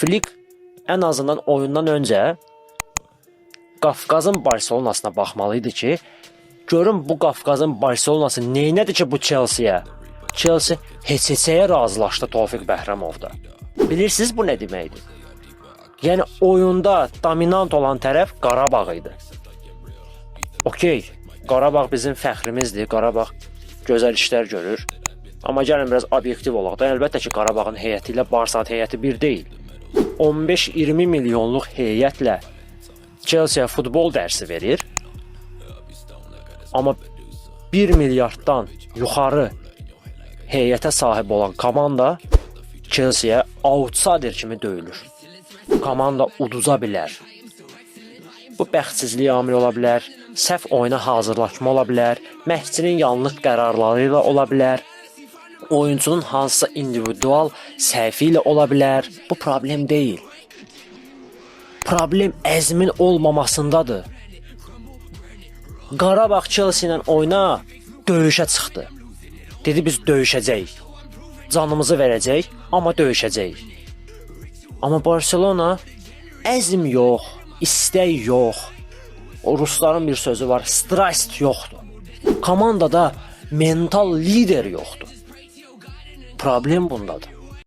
Flick ən azından oyundan öncə Qafqazın Barselonasına baxmalıydı ki, görün bu Qafqazın Barselonası neynədir ki bu Chelsea-yə? Chelsea heç-heçəyə razılaşdı Tofiq Bəhramovda. Bilirsiniz bu nə deməkdir? Yəni oyunda dominant olan tərəf Qarabağ idi. Okey, Qarabağ bizim fəxrimizdir, Qarabağ gözəl işlər görür. Amma gəlin biraz obyektiv olaq da, əlbəttə ki, Qarabağın heyəti ilə Barsat heyəti bir deyil. 15-20 milyonluq heyətlə Chelsea futbol dərsi verir. Amma 1 milyarddan yuxarı heyətə sahib olan komanda Chelsea-yə outsider kimi döyülür. Komanda uduza bilər. Bu bəxtsizlik amili ola bilər, səhv oyuna hazırlaşma ola bilər, məşqçinin yanlış qərarları ilə ola bilər, oyuncunun hansısa individual səhvi ilə ola bilər. Bu problem deyil. Problem əzmin olmamasındadır. Qarabağ Chelsea ilə oyuna döyüşə çıxdı. Dedi biz döyüşəcəyik. Canımızı verəcəyik, amma döyüşəcəyik. Amma Barcelona əzm yox, istək yox. O rusların bir sözü var, strast yoxdur. Komandada mental lider yoxdur. Problem bundadır.